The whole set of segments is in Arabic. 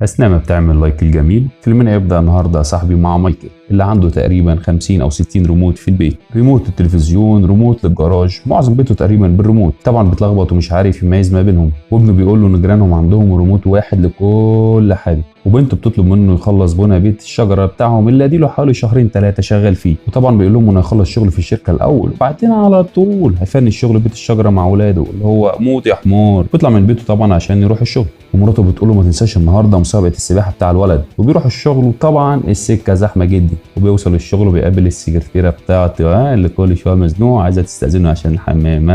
اثناء ما بتعمل لايك الجميل. فيلمنا يبدا النهارده يا صاحبي مع مايكل اللي عنده تقريبا 50 او 60 ريموت في البيت، ريموت التلفزيون، ريموت للجراج، معظم بيته تقريبا بالريموت. طبعا بيتلخبط ومش عارف يميز ما بينهم، وابنه بيقول له ان جيرانهم عندهم ريموت واحد لكل حاجه، وبنته بتطلب منه يخلص بنى بيت الشجره بتاعهم اللي اديله حوالي شهرين ثلاثه شغال فيه، وطبعا بيقول لهم انه يخلص شغل في الشركه الاول وبعدين على طول هيفنش شغل بيت الشجره مع اولاده اللي هو موت يا حمار. بيطلع من بيته طبعا عشان يروح الشغل، ومراته بتقول له ما تنساش النهارده مسابقه السباحه بتاع الولد، وبيروح الشغل وطبعا السكه زحمه جدا، وبيوصل الشغل وبيقابل السكرتيره بتاعته اللي كل شويه مزنوق عايزه تستاذنه عشان الحمام.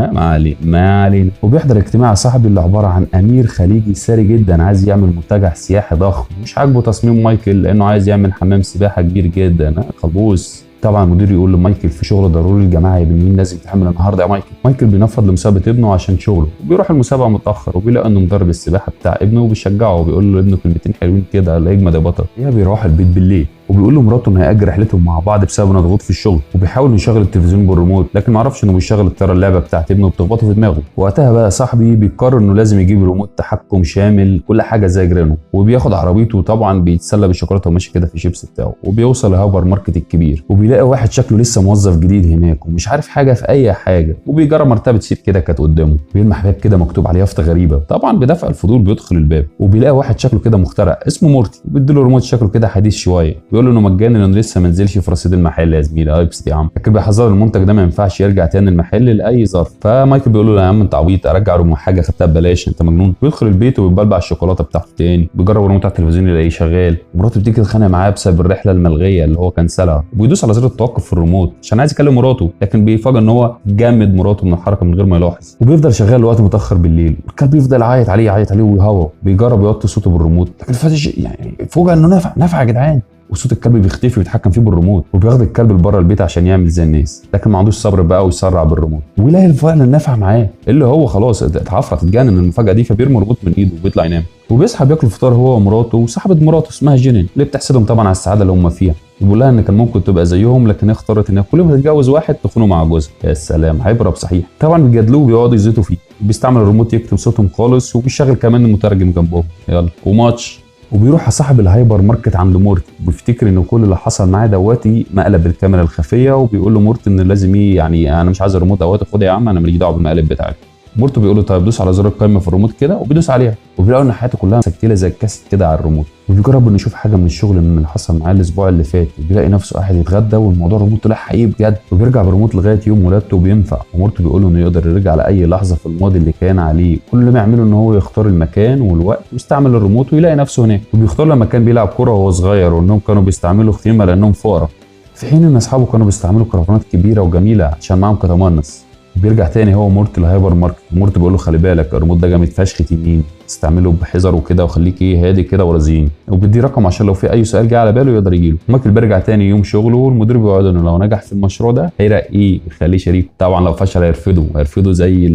ما علينا. وبيحضر اجتماع صاحبي اللي عباره عن امير خليجي ثري جدا عايز يعمل منتجع سياحي ضخم، مش عاجبه تصميم مايكل لانه عايز يعمل حمام سباحه كبير جدا خلبوس. طبعا المدير يقول لمايكل في شغل ضروري الجماعه يا بنين لازم تتعمل النهارده يا مايكل. مايكل بينفض لمسابقه ابنه عشان شغله، وبيروح المسابقه متاخر وبيلاقي انه مدرب السباحه بتاع ابنه وبيشجعه وبيقول له ابنه كلمتين حلوين كده لا يجمد يا بطل. بيروح البيت بالليل وبيقول له مراته انه هيأجل رحلتهم مع بعض بسبب انه ضغوط في الشغل، وبيحاول يشغل التلفزيون بالريموت لكن ما يعرفش انه بيشغل الطياره اللعبه بتاعت ابنه وبتخبطه في دماغه. وقتها بقى صاحبي بيقرر انه لازم يجيب ريموت تحكم شامل كل حاجه زي جيرانه، وبياخد عربيته وطبعا بيتسلى بالشوكولاته وماشي كده في الشيبس بتاعه، وبيوصل لهايبر ماركت الكبير وبيلاقي واحد شكله لسه موظف جديد هناك ومش عارف حاجه في اي حاجه، وبيجرب مرتبه سيت كده كانت قدامه، بيلمح باب كده مكتوب عليه يافطه غريبه. طبعا بدافع الفضول بيدخل الباب وبيلاقي واحد شكله كده مخترع اسمه مورتي، وبيديله ريموت شكله كده حديث شويه، بيقول له انه مجاني لانه لسه ما نزلش في رصيد المحل يا زميلي. ايبس يا عم، لكن بيحذر المنتج ده ما ينفعش يرجع تاني المحل لاي ظرف. فمايكل بيقول له لا يا عم انت عبيط، ارجع ريموت حاجه خدتها ببلاش انت مجنون. بيدخل البيت وبيبلبع الشوكولاته بتاعته تاني، بيجرب الريموت على التلفزيون يلاقيه شغال، ومراته بتيجي تتخانق معاه بسبب الرحله الملغيه اللي هو كنسلها، وبيدوس على زر التوقف في الريموت عشان عايز يكلم مراته، لكن بيفاجئ ان هو جامد مراته من الحركه من غير ما يلاحظ، وبيفضل شغال لوقت متاخر بالليل. الكلب بيفضل يعيط عليه ويهوى، بيجرب يوطي صوته بالريموت لكن فاتش يعني فوجئ انه نفع يا جدعان، وصوت الكلب بيختفي ويتحكم فيه بالريموت، وبياخد الكلب لبره البيت عشان يعمل زي الناس، لكن ما عندوش صبر بقى ويسرع بالريموت، ويلاقي فعلا نافع معاه اللي هو خلاص اتعفرت اتجنن من المفاجاه دي، فبيرمي الريموت من ايده وبيطلع ينام. وبيصحى بياكل الفطار هو ومراته وصاحبه مراته اسمها جينين اللي بتحسدهم طبعا على السعاده اللي هم فيها، بيقول لها ان كان ممكن تبقى زيهم لكن هي اختارت انها كل ما تتجوز واحد تخونه مع جوزها. يا سلام هيبرب صحيح. طبعا بيجادلوه وبيقعدوا يزيتوا فيه، بيستعمل الريموت يكتم صوتهم خالص وبيشغل كمان المترجم جنبهم. يلا وماتش. وبيروح صاحب الهايبر ماركت عند مورتي وبيفتكر ان كل اللي حصل معاه دواتي مقلب بالكاميرا الخفيه، وبيقول له مورتي ان لازم يعني انا مش عايز الريموت دواتي، خد يا عم انا ماليش دعوه بالمقالب بتاعك. مورتو بيقول له طيب دوس على زر القائمه في الريموت كده، وبيدوس عليها وبيلاقوا ان حياته كلها مسكتله زي الكاسيت كده على الريموت، وبيجرب انه يشوف حاجه من الشغل من اللي حصل معاه الاسبوع اللي فات، وبيلاقي نفسه قاعد يتغدى والموضوع الريموت طلع حقيقي بجد، وبيرجع بالريموت لغايه يوم ولادته وبينفع، ومورتو بيقول له انه يقدر يرجع لاي لحظه في الماضي اللي كان عليه، كل اللي بيعمله ان هو يختار المكان والوقت ويستعمل الريموت ويلاقي نفسه هناك، وبيختار لما كان بيلعب كوره وهو صغير وانهم كانوا بيستعملوا خيمه لانهم فقراء، في حين ان اصحابه كانوا بيستعملوا كرفانات كبيره وجميله عشان معاهم كتمنس. بيرجع تاني هو مورتي الهايبر ماركت، ومورتي بيقول له خلي بالك الريموت ده جامد فشخ تنين، استعمله بحذر وكده وخليك هادي كده ورزين، وبيديه رقم عشان لو في اي سؤال جه على باله يقدر يجيله. مايكل بيرجع تاني يوم شغله والمدير بيوعده انه لو نجح في المشروع ده هيرقيه يخليه شريك، طبعا لو فشل هيرفضه زي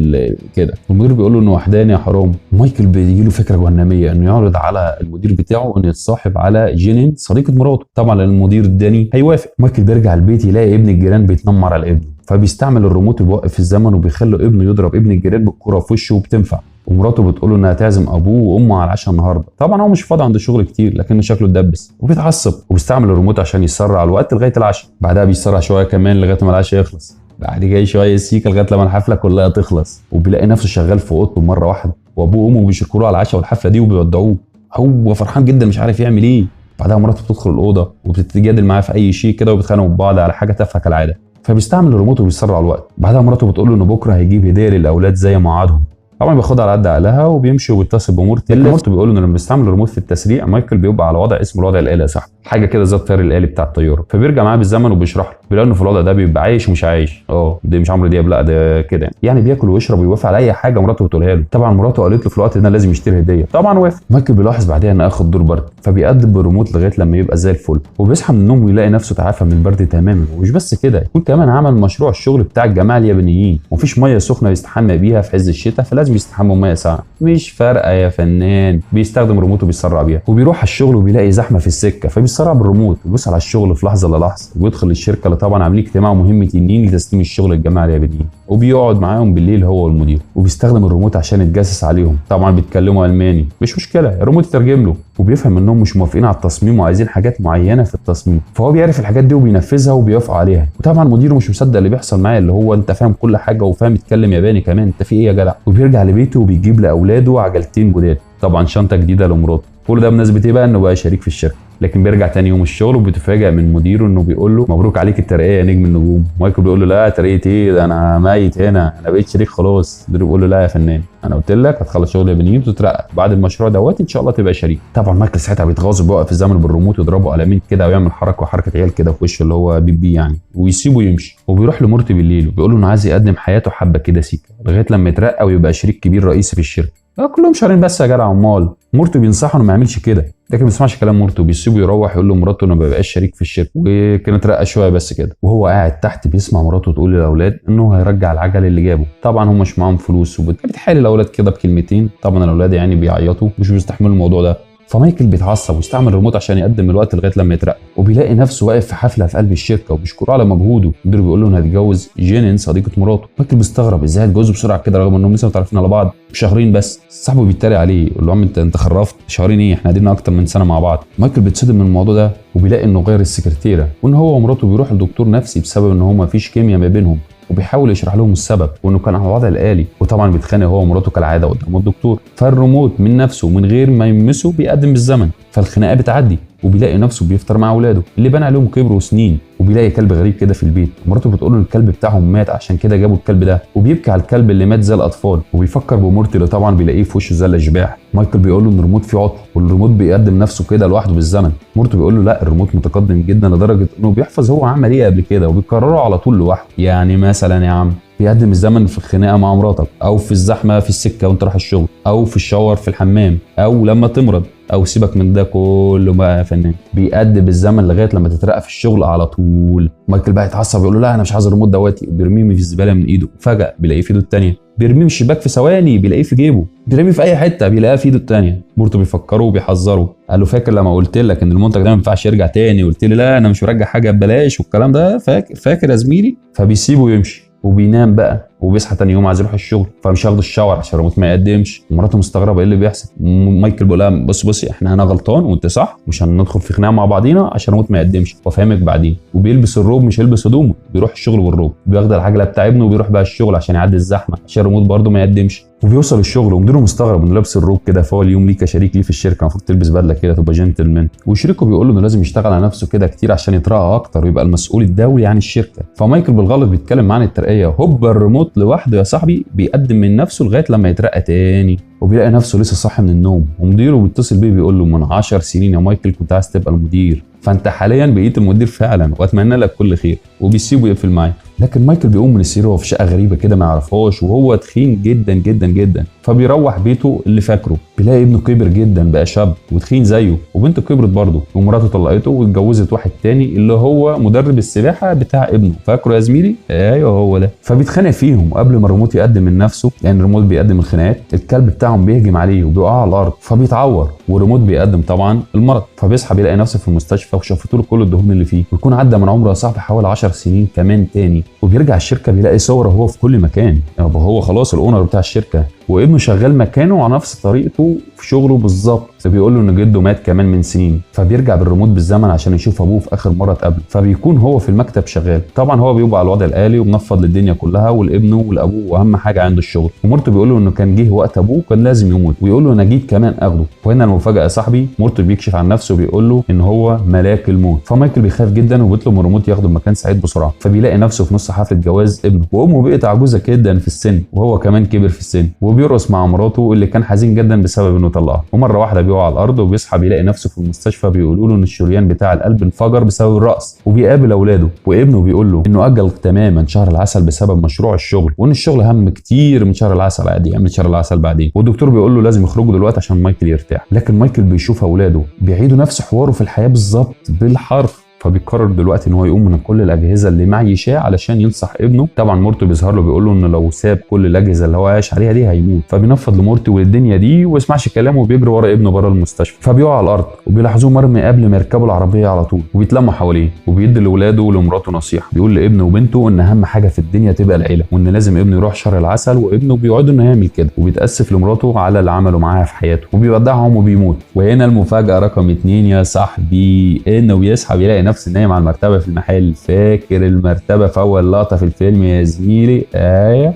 كده، والمدير بيقول له انه وحداني يا حرام. مايكل بيجي له فكره جهنميه انه يعرض على المدير بتاعه انه يتصاحب على جينين صديقه مراته، طبعا لان المدير الداني هيوافق. مايكل بيرجع البيت يلاقي ابن الجيران بيتنمر على ابنه، فبيستعمل الريموت بيوقف الزمن وبيخلي ابنه يضرب ابن الجيران بالكره في وشه وبتنفع، ومراته بتقول له انها تعزم ابوه وامه على العشاء النهارده. طبعا هو مش فاضي عنده شغل كتير لكنه شكله اتدبس وبيتعصب، وبيستعمل الريموت عشان يسرع الوقت لغايه العشاء، بعدها بيسرع شويه كمان لغايه ما العشاء يخلص، بعد جاي شويه سيكه لغايه لما الحفله كلها تخلص، وبيلاقي نفسه شغال في اوضته مره واحده، وابوه وامه بيشكروه على العشاء والحفله دي وبيودعوه، هو فرحان جدا مش عارف يعمل ايه. بعدها مراته بتدخل الاوضه وبتتجادل معاه في اي شيء كده وبيتخانقوا ببعض على حاجه تافهه كالعاده، فبيستعمل الريموت وبيسرع الوقت. بعدها مراته بتقول له انه بكره هيجيب هديه للاولاد زي ما وعدهم، طبعا بياخدها على قد عقلها وبيمشي وبيتصل بمورتي اللي مورتي بيقول له انه لما بيستعمل الريموت في التسريع مايكل بيبقى على وضع اسمه الوضع الالي يا صاحبي، حاجه كده زي الطيار الالي بتاع الطياره، فبيرجع معاه بالزمن وبيشرح له، بيلاقي انه في الوضع ده بيبقى عايش ومش عايش. ده مش عمرو دياب، لا ده كده يعني بياكل ويشرب ويوافق على اي حاجه مراته بتقولها له. طبعا مراته قالت له في الوقت ده لازم يشتري هديه، طبعا وافق. مايكل بيلاحظ بعدها ان اخد دور برد، فبيقدم بالريموت لغايه لما يبقى زي الفل، وبيصحى من النوم ويلاقي نفسه تعافى من البرد تماما، ومش بس كده يكون كمان عمل مشروع الشغل بتاع الجماعه اليابانيين، ومفيش ميه سخنه يستحمى بيها في عز الشتاء فلازم يستحموا ميه ساقعه، مش فارقه يا فنان، بيستخدم ريموت وبيسرع بيها. وبيروح على الشغل وبيلاقي زحمه في السكه فبيسرع بالريموت وبيسأل على الشغل في لحظه الا لحظه، وبيدخل الشركه اللي طبعا عاملين اجتماع مهم تنين لتسليم الشغل للجماعه اليابانيين، وبيقعد معاهم بالليل هو والمدير، وبيستخدم الريموت عشان يتجسس عليهم. طبعا بيتكلموا الماني، مش مشكله الريموت يترجم له، وبيفهم انهم مش موافقين على التصميم وعايزين حاجات معينه في التصميم، فهو بيعرف الحاجات دي وبينفذها وبيوافق عليها. وطبعا مديره مش مصدق اللي بيحصل معاه، اللي هو انت فاهم كل حاجه وفاهم تتكلم ياباني كمان، انت في ايه يا جدع؟ وبيرجع لبيته وبيجيب لاولاده عجلتين جداد، طبعا شنطه جديده لمراته. كل ده بمناسبه ايه بقى؟ انه بقى شريك في الشركه. لكن بيرجع تاني يوم الشغل وبيتفاجئ من مديره انه بيقول له مبروك عليك الترقيه يا نجم النجوم. مايكل بيقول له لا ترقيه ايه، ده انا ميت هنا، انا بقيت شريك خلاص. مديره بيقول له لا يا فنان، انا قلت لك هتخلص شغل يابانيين وتترقى بعد المشروع دوت ان شاء الله تبقى شريك. طبعا مايكل ساعتها بيتغاظ وبيوقف الزمن بالريموت ويضربه قلمين كده ويعمل حركه عيال كده في وشه اللي هو بيبي يعني، ويسيبه يمشي. وبيروح لمورتي بالليل وبيقول له انه عايز يقدم حياته حبه كده سيكا لغايه لما يترقى ويبقى شريك كبير رئيسي في الشركه. كلهم شهرين بس يا جدع. امال مورتو بينصحه انه ما يعملش كده، لكن ما بيسمعش كلام مورتو، بيسيبه يروح يقول له مراته انه ما بيبقاش شريك في الشركه، وكان اترقى شويه بس كده. وهو قاعد تحت بيسمع مراته تقول للاولاد انه هيرجع العجل اللي جابه. طبعا هم مش معاهم فلوس، وبتحايل الاولاد كده بكلمتين، طبعا الاولاد يعني بيعيطوا مش بيستحملوا الموضوع ده. فمايكل بيتعصب ويستعمل الريموت عشان يقدم الوقت لغايه لما يترقى، وبيلاقي نفسه واقف في حفله في قلب الشركه وبيشكروه على مجهوده. المدير بيقول له انه هيتجوز جينين صديقه مراته. مايكل بيستغرب ازاي هيتجوزوا بسرعه كده رغم انهم لسه متعرفين على بعض بشهرين بس. صاحبه بيتريق عليه يقول له يا عم انت خرفت، شهرين ايه، احنا قاعدين اكتر من سنه مع بعض. مايكل بيتصدم من الموضوع ده وبيلاقي انه غير السكرتيره، وان هو ومراته بيروح لدكتور نفسي بسبب ان هو ما فيش كيمياء ما بينهم، وبيحاول يشرح لهم السبب وانه كان على الوضع الآلي. وطبعا بيتخانق هو ومراته كالعاده قدام الدكتور. فالريموت من نفسه من غير ما يمسه بيقدم بالزمن، فالخناقه بتعدي وبيلاقي نفسه بيفطر مع اولاده اللي بان عليهم كبروا سنين. وبيلاقي كلب غريب كده في البيت، مراته بتقول له الكلب بتاعهم مات عشان كده جابوا الكلب ده، وبيبكي على الكلب اللي مات زي الاطفال. وبيفكر بمورتي اللي طبعا بيلاقيه في وشه زي الاشباح. مايكل بيقول له ان الريموت فيه عطل والريموت بيقدم نفسه كده لوحده بالزمن. مورتي بيقول له لا الريموت متقدم جدا لدرجه انه بيحفظ هو عمل ايه قبل كده وبيكرره على طول لوحده. يعني مثلا يا عم بيقدم الزمن في الخناقه مع مراتك، او في الزحمه في السكه وانت رايح الشغل، او في الشاور في الحمام، او لما تمرض، او سيبك من ده كله بقى يا فنان، بيقدم الزمن لغايه لما تترقى في الشغل على طول. مايكل بقى يتعصب يقول له لا انا مش عايز الريموت دواتي، وبيرميه في الزباله من ايده. فجاه بيلاقيه في ايده الثانيه، بيرميه من الشباك في ثواني بيلاقيه في جيبه، بيرميه في اي حته بيلاقيه في ايده الثانيه. مورتو بيفكره وبيحذره، قال له فاكر لما قلت لك ان المنتج ده ما ينفعش يرجع تاني، قلت لي لا انا مش مرجع حاجه ببلاش والكلام ده، فاكر يا زميلي؟ فبيسيبه يمشي وبينام بقى، وبيصحى تاني يوم عايز يروح الشغل، فمش هياخد الشاور عشان الريموت ما يقدمش. ومراته مستغربه ايه اللي بيحصل. مايكل بيقول لها بصي احنا انا غلطان وانت صح، مش هندخل في خناقه مع بعضينا عشان الريموت ما يقدمش، وافهمك بعدين. وبيلبس الروب مش يلبس هدومه، بيروح الشغل بالروب، بياخد العجله بتاع ابنه وبيروح بقى الشغل عشان يعدي الزحمه عشان الريموت برده ما يقدمش. وبيوصل الشغل ومديره مستغرب انه لابس الروب كده، فهو اليوم ليه كشريك ليه في الشركه المفروض تلبس بدله كده تبقى جنتلمان. وشريكه بيقول له انه لازم يشتغل على نفسه كده كتير عشان يترقى اكتر ويبقى المسؤول الدولي عن الشركه. فمايكل بالغلط بيتكلم عن الترقيه، هوبا الريموت لوحده يا صاحبي بيقدم من نفسه لغايه لما يترقى تاني. وبيلاقي نفسه لسه صاحي من النوم، ومديره بيتصل بيه بيقول له من 10 سنين يا مايكل كنت عايز تبقى المدير، فانت حاليا بقيت المدير فعلا واتمنى لك كل خير. وبيسيبه يقفل معاه. لكن مايكل بيقوم من السرير وهو في شقه غريبه كده ما يعرفهاش، وهو تخين جدا جدا جدا. فبيروح بيته اللي فاكره بيلاقي ابنه كبر جدا بقى شاب وتخين زيه، وبنته كبرت برضه، ومراته طلقته واتجوزت واحد تاني اللي هو مدرب السباحه بتاع ابنه. فاكره يا زميلي؟ ايوه هو ده. فبيتخانق فيهم قبل ما الريموت يقدم من نفسه، لان الريموت بيقدم الخناقات. الكلب بتاعهم بيهجم عليه وبيقع على الارض فبيتعور، والريموت بيقدم طبعا المرض. فبيصحى بيلاقي نفسه في المستشفى وشفتوا له كل الدهون اللي فيه، ويكون عدى من عمره يا صاحبي حوالي 10 سنين كمان تاني. وبيرجع الشركه بيلاقي صوره وهو في كل مكان، يعني هو خلاص الاونر بتاع الشركه، وابنه شغال مكانه على نفس طريقته في شغله بالظبط. فبيقول له ان جده مات كمان من سنين. فبيرجع بالريموت بالزمن عشان يشوف ابوه في اخر مره اتقابله. فبيكون هو في المكتب شغال، طبعا هو بيبقى على الوضع الالي ومنفض للدنيا كلها ولابنه ولابوه، واهم حاجه عنده الشغل. ومورتو بيقول له انه كان جه وقت ابوه كان لازم يموت، ويقول له انا جيت كمان اخده. وهنا المفاجاه يا صاحبي، مورتو بيكشف عن نفسه وبيقول له ان هو ملاك الموت. فمايكل بيخاف جدا وبيطلب من الريموت ياخده لمكان سعيد بسرعه. فبيلاقي نفسه في نص حفله جواز ابنه، وامه بقت عجوزه جدا في السن وهو كمان كبر في السن، وبيرقص مع مراته اللي كان حزين جدا بسبب انه طلقها. ومره واحده بيقع على الارض وبيصحى بيلاقي نفسه في المستشفى، بيقولوا له ان الشريان بتاع القلب انفجر بسبب الرقص. وبيقابل اولاده، وابنه بيقول له انه اجل تماما شهر العسل بسبب مشروع الشغل، وان الشغل اهم كتير من شهر العسل، عادي يعمل شهر العسل بعدين. والدكتور بيقول له لازم يخرجوا دلوقتي عشان مايكل يرتاح. لكن مايكل بيشوف اولاده بيعيدوا نفس حواره في الحياه بالظبط بالحرف. فبيقرر دلوقتي ان هو يقوم من كل الاجهزه اللي معيشاه علشان ينصح ابنه. طبعا مورتي بيظهر له بيقول له ان لو ساب كل الاجهزه اللي هو عايش عليها دي هيموت، فبينفض لمورتي وللدنيا دي وما يسمعش كلامه وبيجري ورا ابنه بره المستشفى. فبيقع على الارض وبيلاحظوه مرمي قبل ما يركبوا العربيه على طول، وبيتلموا حواليه وبيدي لاولاده ولمراته نصيحه، بيقول لابنه وبنته ان اهم حاجه في الدنيا تبقى العيله، وان لازم ابنه يروح شهر العسل، وابنه بيوعد انه يعمل كده، وبيتاسف لمراته على اللي عمله معاها في حياته وبيودعهم وبيموت. وهنا المفاجاه رقم 2 يا صاحبي، انه بيصحى يلاقي نفسه نايم على المرتبه في المحل. فاكر المرتبه في اول لقطه في الفيلم يا زميلي؟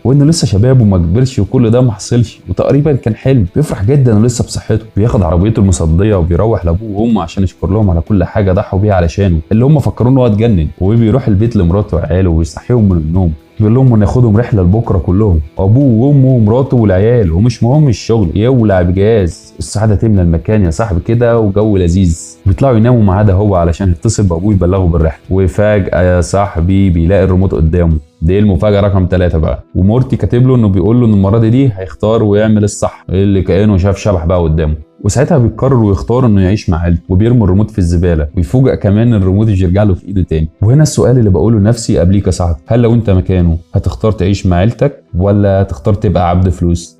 وانه لسه شباب وما كبرش وكل ده ما حصلش، وتقريبا كان حلم. بيفرح جدا ولسه بصحته، بياخد عربيته المصديه وبيروح لابوه وامه عشان يشكر لهم على كل حاجه ضحوا بيها علشانه، اللي هم فكروا انه هو اتجنن. وبيروح البيت لمراته وعياله وبيصحيهم من النوم، بيقول لهم ناخدهم رحله لبكره كلهم، ابوه وامه ومراته والعيال، ومش مهم الشغل يولع بجاز. السعاده تملى المكان يا صاحبي كده وجو لذيذ. بيطلعوا يناموا ما عدا هو علشان يتصل بابوه يبلغه بالرحله. وفجاه يا صاحبي بيلاقي الريموت قدامه. دي المفاجاه رقم 3 بقى، ومورتي كاتب له انه بيقول له ان المره دي هيختار ويعمل الصح، اللي كانه شاف شبح بقى قدامه. وساعتها بيقرر ويختار انه يعيش مع عيلته، وبيرمي الريموت في الزباله، ويفوجئ كمان ان الريموت مش يرجع له في ايده تاني. وهنا السؤال اللي بقوله لنفسي قبليك يا صاحبي، هل لو انت مكانه هتختار تعيش مع عيلتك ولا تختار تبقى عبد فلوس؟